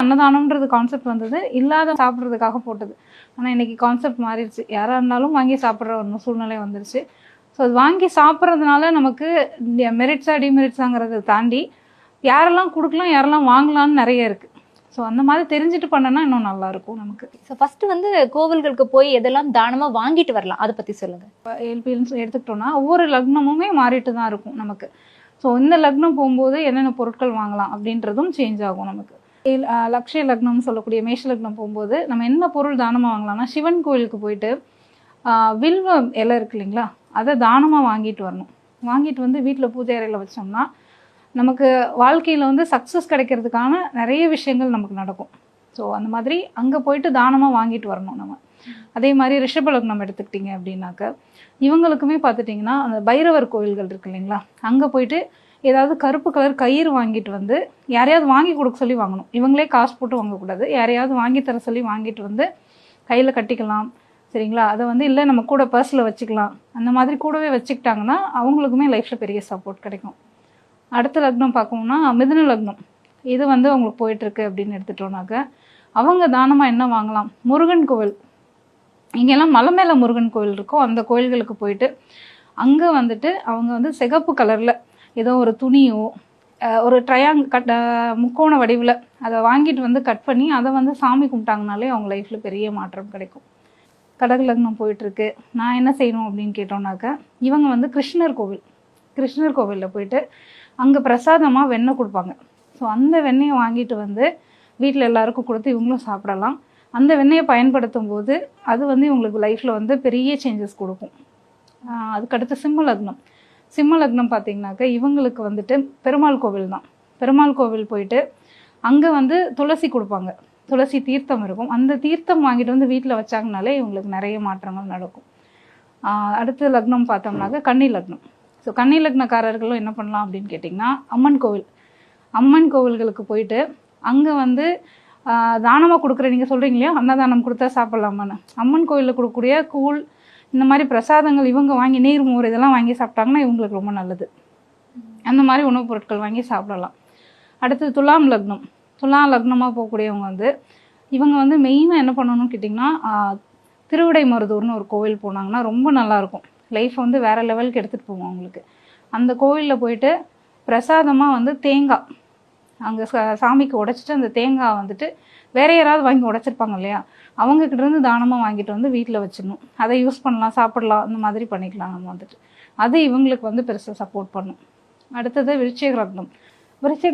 அன்னதானம்ன்றது concept வந்தது இல்லாத சாப்பிட்றதுக்காக போட்டது. ஆனால் இன்னைக்கு கான்செப்ட் மாறிடுச்சு. யாராக இருந்தாலும் வாங்கி சாப்பிட்ற ஒரு சூழ்நிலை வந்துருச்சு. ஸோ அது வாங்கி சாப்பிட்றதுனால நமக்கு மெரிட்ஸா டிமெரிட்ஸாங்கிறத தாண்டி யாரெல்லாம் கொடுக்கலாம் யாரெல்லாம் வாங்கலாம்னு நிறைய இருக்குது. ஸோ அந்த மாதிரி தெரிஞ்சுட்டு பண்ணனா இன்னும் நல்லா இருக்கும் நமக்கு. ஸோ ஃபர்ஸ்ட் வந்து கோவில்களுக்கு போய் எதெல்லாம் தானமாக வாங்கிட்டு வரலாம் அதை பற்றி சொல்லுங்கள். இப்போ எல்பின்னு எடுத்துக்கிட்டோம்னா ஒவ்வொரு லக்னமுமே மாறிட்டு தான் இருக்கும் நமக்கு. ஸோ இந்த லக்னம் போகும்போது என்னென்ன பொருட்கள் வாங்கலாம் அப்படின்றதும் சேஞ்ச் ஆகும் நமக்கு. லக்ஷய லக்னம்னு சொல்லக்கூடிய மேஷ லக்னம் போகும்போது நம்ம என்ன பொருள் தானமாக வாங்கலாம்னா சிவன் கோயிலுக்கு போயிட்டு வில்வ இலை இருக்கு இல்லைங்களா, அதை தானமாக வாங்கிட்டு வரணும். வாங்கிட்டு வந்து வீட்டில் பூஜை அறையில் வச்சோம்னா நமக்கு வாழ்க்கையில் வந்து சக்ஸஸ் கிடைக்கிறதுக்கான நிறைய விஷயங்கள் நமக்கு நடக்கும். ஸோ அந்த மாதிரி அங்கே போயிட்டு தானமாக வாங்கிட்டு வரணும் நம்ம. அதே மாதிரி ரிஷப லக்னம் எடுத்துக்கிட்டிங்க அப்படின்னாக்க இவங்களுக்குமே பார்த்துட்டிங்கன்னா அந்த பைரவர் கோயில்கள் இருக்கு இல்லைங்களா, அங்கே போயிட்டு ஏதாவது கருப்பு கலர் கயிறு வாங்கிட்டு வந்து யாரையாவது வாங்கி கொடுக்க சொல்லி வாங்கணும். இவங்களே காசு போட்டு வாங்கக்கூடாது, யாரையாவது வாங்கி தர சொல்லி வாங்கிட்டு வந்து கையில் கட்டிக்கலாம். சரிங்களா, அதை வந்து இல்லை நம்ம கூட பர்ஸில் வச்சுக்கலாம். அந்த மாதிரி கூடவே வச்சுக்கிட்டாங்கன்னா அவங்களுக்குமே லைஃப்பில் பெரிய சப்போர்ட் கிடைக்கும். அடுத்த லக்னம் பார்க்கணும்னா மிதுன லக்னம். இது வந்து அவங்களுக்கு போயிட்டுருக்கு அப்படின்னு எடுத்துட்டோம்னாக்க அவங்க தானமாக என்ன வாங்கலாம், முருகன் கோவில் இங்கெல்லாம் மலை மேலே முருகன் கோவில் இருக்கும், அந்த கோயில்களுக்கு போயிட்டு அங்கே வந்துட்டு அவங்க வந்து சிகப்பு கலரில் ஏதோ ஒரு துணியோ ஒரு முக்கோண வடிவில் அதை வாங்கிட்டு வந்து கட் பண்ணி அதை வந்து சாமி கும்பிட்டாங்கனாலே அவங்க லைஃப்பில் பெரிய மாற்றம் கிடைக்கும். கடக லக்னம் போயிட்டுருக்கு, நான் என்ன செய்யணும் அப்படின்னு கேட்டோம்னாக்க இவங்க வந்து கிருஷ்ணர் கோவிலில் போயிட்டு அங்கே பிரசாதமாக வெண்ணெய் கொடுப்பாங்க. ஸோ அந்த வெண்ணெயை வாங்கிட்டு வந்து வீட்டில் எல்லாருக்கும் கொடுத்து இவங்களும் சாப்பிடலாம். அந்த வெண்ணெயை பயன்படுத்தும் போது அது வந்து இவங்களுக்கு லைஃப்பில் வந்து பெரிய சேஞ்சஸ் கொடுக்கும். அதுக்கடுத்து சிம்ம லக்னம் பார்த்திங்கனாக்க இவங்களுக்கு வந்துட்டு பெருமாள் கோவில் தான். பெருமாள் கோவில் போயிட்டு அங்கே வந்து துளசி கொடுப்பாங்க, துளசி தீர்த்தம் இருக்கும். அந்த தீர்த்தம் வாங்கிட்டு வந்து வீட்டில் வச்சாங்கனாலே இவங்களுக்கு நிறைய மாற்றங்கள் நடக்கும். அடுத்த லக்னம் பார்த்தோம்னாக்க கன்னி லக்னம். ஸோ கன்னி லக்னக்காரர்களும் என்ன பண்ணலாம் அப்படின்னு கேட்டிங்கன்னா அம்மன் கோவில்களுக்கு போயிட்டு அங்கே வந்து தானமாக கொடுக்குற, நீங்கள் சொல்கிறீங்க இல்லையா அன்னதானம் கொடுத்தா சாப்பிட்லாமான்னு, அம்மன் கோவிலில் கொடுக்கக்கூடிய கூழ் இந்த மாதிரி பிரசாதங்கள் இவங்க வாங்கி நீர் மோர் இதெல்லாம் வாங்கி சாப்பிட்டாங்கன்னா இவங்களுக்கு ரொம்ப நல்லது. அந்த மாதிரி உணவுப் பொருட்கள் வாங்கி சாப்பிடலாம். அடுத்தது துலாம் லக்னமாக போகக்கூடியவங்க வந்து இவங்க வந்து மெயினாக என்ன பண்ணணும்னு கேட்டிங்கன்னா திருவிடை மருதூர்னு ஒரு கோவில் போனாங்கன்னா ரொம்ப நல்லாயிருக்கும். லைஃப் வந்து வேறு லெவலுக்கு எடுத்துகிட்டு போவோம் அவங்களுக்கு. அந்த கோவிலில் போயிட்டு பிரசாதமாக வந்து தேங்காய் அங்கே சாமிக்கு உடைச்சிட்டு அந்த தேங்காய் வந்துட்டு வேற யாராவது வாங்கி உடைச்சிருப்பாங்க இல்லையா, அவங்கக்கிட்டேருந்து தானமாக வாங்கிட்டு வந்து வீட்டில் வச்சிடணும். அதை யூஸ் பண்ணலாம், சாப்பிடலாம், அந்த மாதிரி பண்ணிக்கலாம் நம்ம வந்துட்டு. அது இவங்களுக்கு வந்து பெருசாக சப்போர்ட் பண்ணும். அடுத்தது விருச்சிக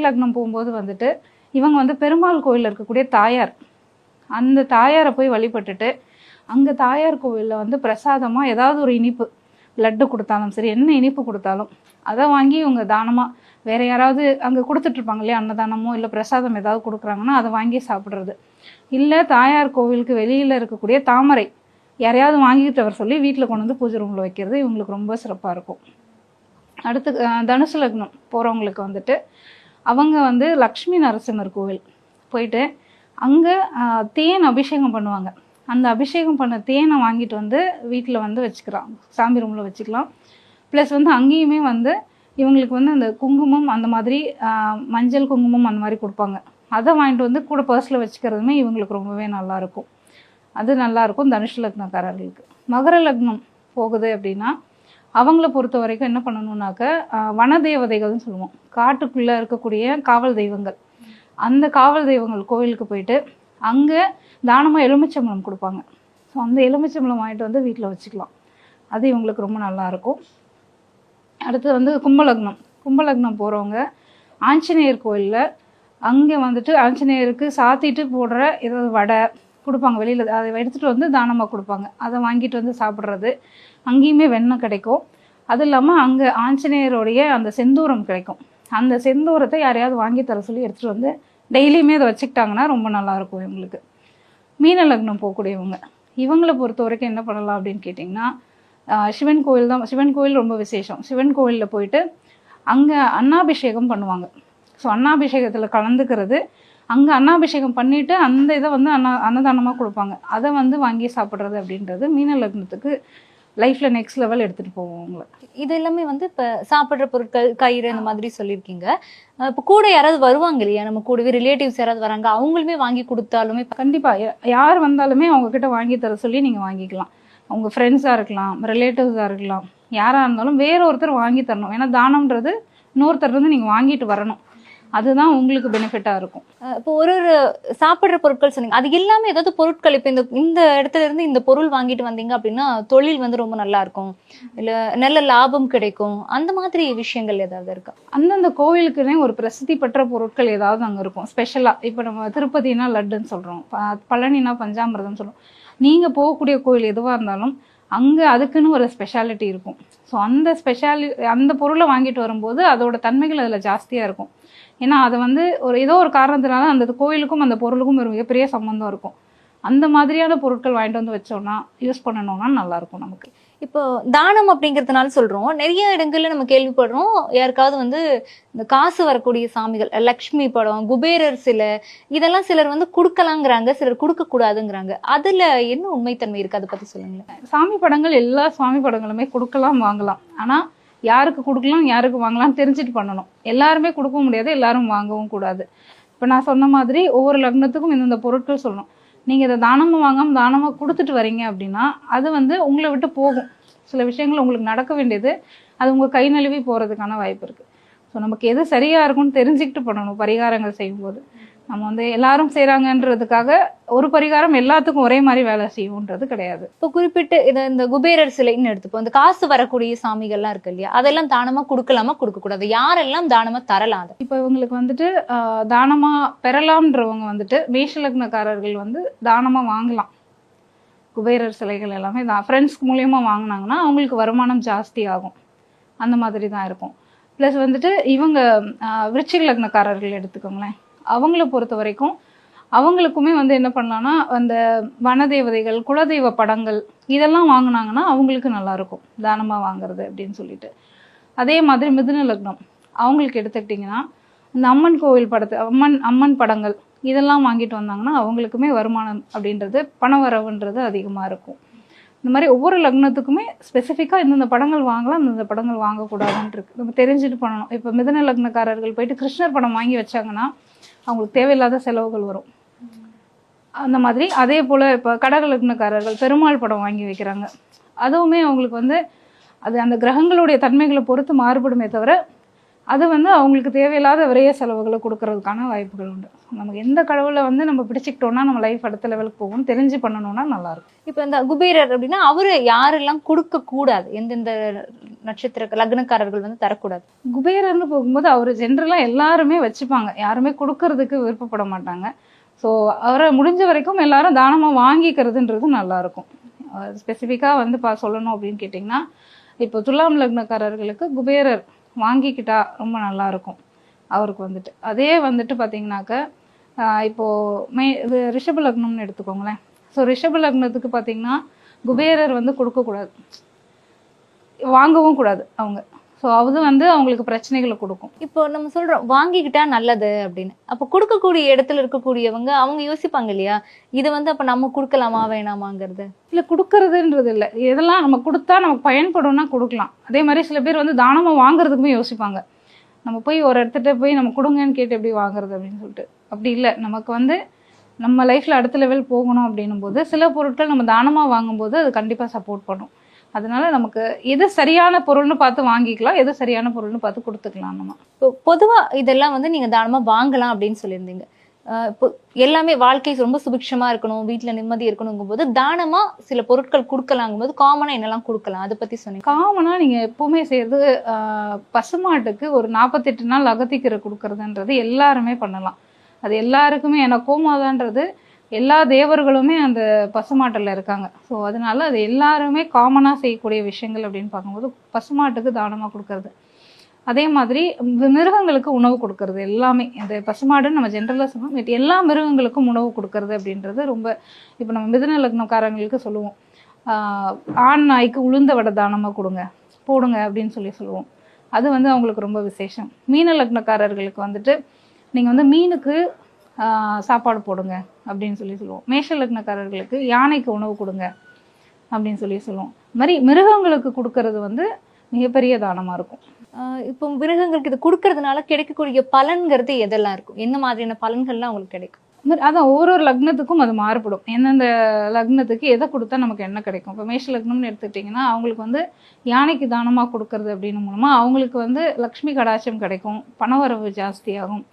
லக்னம் போகும்போது வந்துட்டு இவங்க வந்து பெருமாள் கோயிலில் இருக்கக்கூடிய தாயார், அந்த தாயாரை போய் வழிபட்டுட்டு அங்கே தாயார் கோவிலில் வந்து பிரசாதமாக ஏதாவது ஒரு இனிப்பு லட்டு கொடுத்தாலும் சரி, என்ன இனிப்பு கொடுத்தாலும் அதை வாங்கி இவங்க தானமாக வேறு யாராவது அங்கே கொடுத்துட்ருப்பாங்க இல்லையா அன்னதானமோ இல்லை பிரசாதம் ஏதாவது கொடுக்குறாங்கன்னா அதை வாங்கி சாப்பிட்றது. இல்லை தாயார் கோவிலுக்கு வெளியில் இருக்கக்கூடிய தாமரை யாரையாவது வாங்கிட்டு வர சொல்லி வீட்டில் கொண்டு வந்து பூஜை ரூமில் வைக்கிறது இவங்களுக்கு ரொம்ப சிறப்பாக இருக்கும். அடுத்து தனுசு லக்னம் போகிறவங்களுக்கு வந்துட்டு அவங்க வந்து லக்ஷ்மி நரசிம்மர் கோவில் போயிட்டு அங்கே தேன் அபிஷேகம் பண்ணுவாங்க. அந்த அபிஷேகம் பண்ண தேனை வாங்கிட்டு வந்து வீட்டில் வந்து வச்சுக்கிறாங்க, சாமி ரூமில் வச்சுக்கலாம். ப்ளஸ் வந்து அங்கேயுமே வந்து இவங்களுக்கு வந்து அந்த குங்குமம் அந்த மாதிரி மஞ்சள் குங்குமம் அந்த மாதிரி கொடுப்பாங்க. அதை வாங்கிட்டு வந்து கூட பர்ஸில் வச்சுக்கிறதுமே இவங்களுக்கு ரொம்பவே நல்லாயிருக்கும். அது நல்லாயிருக்கும் தனுஷ் லக்னக்காரர்களுக்கு. மகர லக்னம் போகுது அப்படின்னா அவங்கள பொறுத்த வரைக்கும் என்ன பண்ணணுன்னாக்க வன தேவதைகள்னு சொல்லுவோம், காட்டுக்குள்ளே இருக்கக்கூடிய காவல் தெய்வங்கள், அந்த காவல் தெய்வங்கள் கோவிலுக்கு போயிட்டு அங்கே தானமாக எலுமிச்சம்பழம் கொடுப்பாங்க. ஸோ அந்த எலுமிச்சம்பழம் வாங்கிட்டு வந்து வீட்டில் வச்சுக்கலாம். அது இவங்களுக்கு ரொம்ப நல்லாயிருக்கும். அடுத்து வந்து கும்பலக்னம் போகிறவங்க ஆஞ்சநேயர் கோயிலில் அங்கே வந்துட்டு ஆஞ்சநேயருக்கு சாத்திட்டு போடுற ஏதாவது வடை கொடுப்பாங்க, வெளியில் அதை எடுத்துகிட்டு வந்து தானமாக கொடுப்பாங்க. அதை வாங்கிட்டு வந்து சாப்பிட்றது. அங்கேயுமே வெண்ணெய் கிடைக்கும். அது இல்லாமல் அங்கே ஆஞ்சநேயருடைய அந்த செந்தூரம் கிடைக்கும். அந்த செந்தூரத்தை யாரையாவது வாங்கி தர சொல்லி எடுத்துகிட்டு வந்து டெய்லியுமே அதை வச்சுக்கிட்டாங்கன்னா ரொம்ப நல்லாயிருக்கும் இவங்களுக்கு. மீன லக்னம் போகக்கூடியவங்க இவங்களை பொறுத்த வரைக்கும் என்ன பண்ணலாம் அப்படின்னு கேட்டிங்கன்னா சிவன் கோயில் ரொம்ப விசேஷம். சிவன் கோயிலில் போயிட்டு அங்கே அன்னாபிஷேகம் பண்ணுவாங்க. ஸோ அன்னாபிஷேகத்தில் கலந்துக்கிறது, அங்கே அன்னாபிஷேகம் பண்ணிவிட்டு அந்த இதை வந்து அன்னதானமாக கொடுப்பாங்க, அதை வந்து வாங்கி சாப்பிட்றது அப்படின்றது மீன லக்னத்துக்கு லைஃப்பில் நெக்ஸ்ட் லெவல் எடுத்துகிட்டு போவோம் உங்களை. இது எல்லாமே வந்து இப்ப சாப்பிடுற பொருட்கள், கயிறு இந்த மாதிரி சொல்லியிருக்கீங்க. இப்ப கூட யாராவது வருவாங்க இல்லையா, நம்ம கூடவே ரிலேட்டிவ்ஸ் யாராவது வராங்க, அவங்களுமே வாங்கி கொடுத்தாலுமே கண்டிப்பாக யார் வந்தாலுமே அவங்கக்கிட்ட வாங்கி தர சொல்லி நீங்கள் வாங்கிக்கலாம். அவங்க ஃப்ரெண்ட்ஸாக இருக்கலாம், ரிலேட்டிவ்ஸாக இருக்கலாம், யாராக இருந்தாலும் வேற ஒருத்தர் வாங்கி தரணும். ஏன்னா தானம்ன்றது இன்னொருத்தர் இருந்து நீங்கள் வாங்கிட்டு வரணும். அதுதான் உங்களுக்கு பெனிஃபிட்டாக இருக்கும். இப்போ ஒரு சாப்பிடுற பொருட்கள் சொன்னீங்க, அது எல்லாமே ஏதாவது பொருட்கள் இப்போ இந்த இடத்துல இருந்து இந்த பொருள் வாங்கிட்டு வந்தீங்க அப்படின்னா தொழில் வந்து ரொம்ப நல்லா இருக்கும், இல்ல நல்ல லாபம் கிடைக்கும், அந்த மாதிரி விஷயங்கள் ஏதாவது இருக்கா? அந்தந்த கோவிலுக்குன்னே ஒரு பிரசித்தி பெற்ற பொருட்கள் ஏதாவது அங்கே இருக்கும் ஸ்பெஷலாக. இப்போ நம்ம திருப்பதினா லட்டுன்னு சொல்கிறோம், பழனினா பஞ்சாமிர்தம் சொல்கிறோம். நீங்கள் போகக்கூடிய கோவில் எதுவாக இருந்தாலும் அங்கே அதுக்குன்னு ஒரு ஸ்பெஷாலிட்டி இருக்கும். ஸோ அந்த பொருளை வாங்கிட்டு வரும்போது அதோட தன்மைகள் அதில் ஜாஸ்தியாக இருக்கும். ஏன்னா அதை வந்து ஏதோ ஒரு காரணத்தினால அந்த கோயிலுக்கும் அந்த பொருளுக்கும் ஒரு மிகப்பெரிய சம்மந்தம் இருக்கும். அந்த மாதிரியான பொருட்கள் வாங்கிட்டு வந்து வச்சோம்னா, யூஸ் பண்ணணும்னா நல்லாயிருக்கும் நமக்கு. இப்போ தானம் அப்படிங்கிறதுனால சொல்றோம், நிறைய இடங்கள்ல நம்ம கேள்விப்படுறோம், யாருக்காவது வந்து இந்த காசு வரக்கூடிய சாமிகள், லக்ஷ்மி படம், குபேரர் சிலை, இதெல்லாம் சிலர் வந்து கொடுக்கலாங்கிறாங்க, சிலர் கொடுக்க கூடாதுங்கிறாங்க. அதுல என்ன உண்மைத்தன்மை இருக்கு, அதை பத்தி சொல்லுங்களேன். சாமி படங்கள் எல்லா சாமி படங்களுமே கொடுக்கலாம், வாங்கலாம். ஆனால் யாருக்கு கொடுக்கலாம் யாருக்கு வாங்கலாம் தெரிஞ்சுட்டு பண்ணணும். எல்லாருமே கொடுக்க முடியாது, எல்லாரும் வாங்கவும் கூடாது. இப்போ நான் சொன்ன மாதிரி ஒவ்வொரு லக்னத்துக்கும் இந்த பொருட்கள் சொல்லணும். நீங்கள் இதை தானமாக வாங்காமல் தானமாக கொடுத்துட்டு வரீங்க அப்படின்னா அது வந்து உங்களை விட்டு போகும். சில விஷயங்கள் உங்களுக்கு நடக்க வேண்டியது அது உங்கள் கை நழுவி போகிறதுக்கான வாய்ப்பு இருக்குது. ஸோ நமக்கு எது சரியாக இருக்கும்னு தெரிஞ்சுக்கிட்டு பண்ணணும். பரிகாரங்கள் செய்யும்போது நம்ம வந்து எல்லாரும் செய்கிறாங்கன்றதுக்காக ஒரு பரிகாரம் எல்லாத்துக்கும் ஒரே மாதிரி வேலை செய்யும்ன்றது கிடையாது. இப்போ குறிப்பிட்டு இந்த குபேரர் சிலைன்னு எடுத்துப்போம், இந்த காசு வரக்கூடிய சாமிகள்லாம் இருக்கு இல்லையா, அதெல்லாம் தானமா கொடுக்கலாமா கொடுக்கக்கூடாது, யாரெல்லாம் தானமா தரலாம்? அது இப்போ இவங்களுக்கு வந்துட்டு தானமாக பெறலாம்ன்றவங்க வந்துட்டு மேஷ லக்னக்காரர்கள் வந்து தானமாக வாங்கலாம். குபேரர் சிலைகள் எல்லாமே ஃப்ரெண்ட்ஸ் மூலியமாக வாங்கினாங்கன்னா அவங்களுக்கு வருமானம் ஜாஸ்தி ஆகும். அந்த மாதிரி தான் இருக்கும். ப்ளஸ் வந்துட்டு இவங்க விருச்சிக லக்னக்காரர்கள் எடுத்துக்கோங்களேன், அவங்கள பொறுத்த வரைக்கும் அவங்களுக்குமே வந்து என்ன பண்ணலான்னா அந்த வனதேவதைகள், குலதெய்வ படங்கள் இதெல்லாம் வாங்கினாங்கன்னா அவங்களுக்கு நல்லாயிருக்கும் தானமாக வாங்குறது அப்படின்னு சொல்லிட்டு. அதே மாதிரி மிதுன லக்னம் அவங்களுக்கு எடுத்துக்கிட்டிங்கன்னா இந்த அம்மன் கோவில் அம்மன் படங்கள் இதெல்லாம் வாங்கிட்டு வந்தாங்கன்னா அவங்களுக்குமே வருமானம் அப்படின்றது பண வரவுன்றது அதிகமாக இருக்கும். இந்த மாதிரி ஒவ்வொரு லக்னத்துக்குமே ஸ்பெசிஃபிக்காக இந்தந்த படங்கள் வாங்கலாம், இந்தந்த படங்கள் வாங்கக்கூடாதுன்னு இருக்கு. நம்ம தெரிஞ்சுட்டு பண்ணணும். இப்போ மிதுன லக்னக்காரர்கள் போயிட்டு கிருஷ்ணர் படம் வாங்கி வச்சாங்கன்னா அவங்களுக்கு தேவையில்லாத செலவுகள் வரும். அந்த மாதிரி அதே போல் இப்போ கடக லக்னக்காரர்கள் பெருமாள் படம் வாங்கி வைக்கிறாங்க, அதுவுமே அவங்களுக்கு வந்து அது அந்த கிரகங்களுடைய தன்மைகளை பொறுத்து மாறுபடுமே தவிர அது வந்து அவங்களுக்கு தேவையில்லாத விரைய செலவுகளை கொடுக்கறதுக்கான வாய்ப்புகள் உண்டு. நமக்கு எந்த கடவுளை வந்து நம்ம பிடிச்சிக்கிட்டோம்னா நம்ம லைஃப் அடுத்த லெவலுக்கு போகும், தெரிஞ்சு பண்ணணும்னா நல்லாயிருக்கும். இப்போ இந்த குபேரர் அப்படின்னா அவரு யாரெல்லாம் கொடுக்க கூடாது, எந்தெந்த நட்சத்திர லக்னக்காரர்கள் வந்து தரக்கூடாது? குபேரர்னு போகும்போது அவர் ஜென்ரலாக எல்லாருமே வச்சுப்பாங்க, யாருமே கொடுக்கறதுக்கு விருப்பப்பட மாட்டாங்க. ஸோ அவரை முடிஞ்ச வரைக்கும் எல்லாரும் தானமாக வாங்கிக்கிறதுன்றது நல்லாயிருக்கும். ஸ்பெசிஃபிக்காக வந்து சொல்லணும் அப்படின்னு கேட்டிங்கன்னா இப்போ துலாம் லக்னக்காரர்களுக்கு குபேரர் வாங்கிக்கிட்டா ரொம்ப நல்லாயிருக்கும் அவருக்கு வந்துட்டு. அதே வந்துட்டு பார்த்தீங்கன்னாக்க இப்போது ரிஷப லக்னம்னு எடுத்துக்கோங்களேன். ஸோ ரிஷப லக்னத்துக்கு பார்த்தீங்கன்னா குபேரர் வந்து கொடுக்கக்கூடாது, வாங்கவும் கூடாது அவங்க. ஸோ அது வந்து அவங்களுக்கு பிரச்சனைகளை கொடுக்கும். இப்போ நம்ம சொல்றோம் வாங்கிக்கிட்டா நல்லது அப்படின்னு, அப்போ கொடுக்கக்கூடிய இடத்துல இருக்கக்கூடியவங்க அவங்க யோசிப்பாங்க இல்லையா, இது வந்து அப்போ நம்ம கொடுக்கலாமா வேணாமாங்கிறது? இல்லை, கொடுக்கறதுன்றது இல்லை, எதெல்லாம் நம்ம கொடுத்தா நமக்கு பயன்படும்னா கொடுக்கலாம். அதே மாதிரி சில பேர் வந்து தானமாக வாங்குறதுக்குமே யோசிப்பாங்க. நம்ம போய் ஒரு இடத்துட்ட போய் நம்ம கொடுங்கன்னு கேட்டு எப்படி வாங்குறது அப்படின்னு சொல்லிட்டு. அப்படி இல்லை, நமக்கு வந்து நம்ம லைஃப்பில் அடுத்த லெவல் போகணும் அப்படின்னும் போது சில பொருட்கள் நம்ம தானமாக வாங்கும்போது அது கண்டிப்பாக சப்போர்ட் பண்ணும். அதனால நமக்கு எது சரியான பொருள்னு பார்த்து வாங்கிக்கலாம், எது சரியான பொருள்னு பார்த்து கொடுத்துக்கலாம். நம்ம இப்போ பொதுவாக இதெல்லாம் வந்து நீங்கள் தானமாக வாங்கலாம் அப்படின்னு சொல்லியிருந்தீங்க. இப்போ எல்லாமே வாழ்க்கை ரொம்ப சுபிக்ஷமா இருக்கணும், வீட்டில் நிம்மதி இருக்கணுங்கும் போது தானமா சில பொருட்கள் கொடுக்கலாங்கும் போது காமனா என்னெல்லாம் கொடுக்கலாம் அதை பத்தி சொன்னீங்க. காமனா நீங்க எப்பவுமே செய்யறது பசுமாட்டுக்கு ஒரு 48 நாள் அகத்திக்கீரை கொடுக்கறதுன்றது எல்லாருமே பண்ணலாம். அது எல்லாருக்குமே, ஏன்னா கோமாதான்றது எல்லா தேவர்களுமே அந்த பசுமாட்டில் இருக்காங்க. ஸோ அதனால அது எல்லாருமே காமனாக செய்யக்கூடிய விஷயங்கள் அப்படின்னு பார்க்கும்போது பசுமாட்டுக்கு தானமாக கொடுக்கறது. அதே மாதிரி மிருகங்களுக்கு உணவு கொடுக்கறது எல்லாமே, இந்த பசுமாடுன்னு நம்ம ஜென்ரலாக சொல்லுவோம், எல்லா மிருகங்களுக்கும் உணவு கொடுக்கறது அப்படின்றது ரொம்ப. இப்போ நம்ம மிதுன லக்னக்காரங்களுக்கு சொல்லுவோம், ஆண் நாய்க்கு உளுந்த வடை தானமாக போடுங்க அப்படின்னு சொல்லுவோம். அது வந்து அவங்களுக்கு ரொம்ப விசேஷம். மீன லக்னக்காரர்களுக்கு வந்துட்டு நீங்கள் வந்து மீனுக்கு சாப்பாடு போடுங்க அப்படின்னு சொல்லுவோம். மேஷ லக்னக்காரர்களுக்கு யானைக்கு உணவு கொடுங்க அப்படின்னு சொல்லுவோம். அது மாதிரி மிருகங்களுக்கு கொடுக்கறது வந்து மிகப்பெரிய தானமாக இருக்கும். இப்போ மிருகங்களுக்கு இது கொடுக்கறதுனால கிடைக்கக்கூடிய பலன்கிறது எதெல்லாம் இருக்கும்? என்ன மாதிரியான பலன்கள்லாம் உங்களுக்கு கிடைக்கும்? அதான் ஒவ்வொரு லக்னத்துக்கும் அது மாறுபடும். எந்தெந்த லக்னத்துக்கு எதை கொடுத்தா நமக்கு என்ன கிடைக்கும். இப்போ மேஷ லக்னம்னு எடுத்துக்கிட்டிங்கன்னா அவங்களுக்கு வந்து யானைக்கு தானமாக கொடுக்கறது அப்படின்னு மூலமாக அவங்களுக்கு வந்து லக்ஷ்மி கடாட்சம் கிடைக்கும், பணவரவு ஜாஸ்தியாகும்,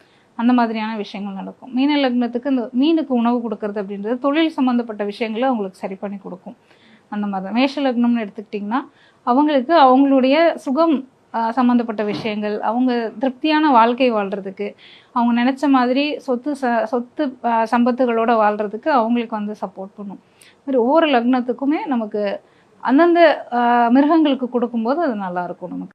அந்த மாதிரியான விஷயங்கள் நடக்கும். மீன லக்னத்துக்கு இந்த மீனுக்கு உணவு கொடுக்கறது அப்படின்றது தொழில் சம்மந்தப்பட்ட விஷயங்களை அவங்களுக்கு சரி பண்ணி கொடுக்கும். அந்த மாதிரி தான் மேஷ லக்னம்னு எடுத்துக்கிட்டிங்கன்னா அவங்களுக்கு அவங்களுடைய சுகம் சம்மந்தப்பட்ட விஷயங்கள், அவங்க திருப்தியான வாழ்க்கை வாழ்கிறதுக்கு, அவங்க நினச்ச மாதிரி சொத்து சம்பத்துகளோட வாழ்கிறதுக்கு அவங்களுக்கு வந்து சப்போர்ட் பண்ணும். மாதிரி ஒவ்வொரு லக்னத்துக்குமே நமக்கு அந்தந்த மிருகங்களுக்கு கொடுக்கும்போது அது நல்லாயிருக்கும் நமக்கு.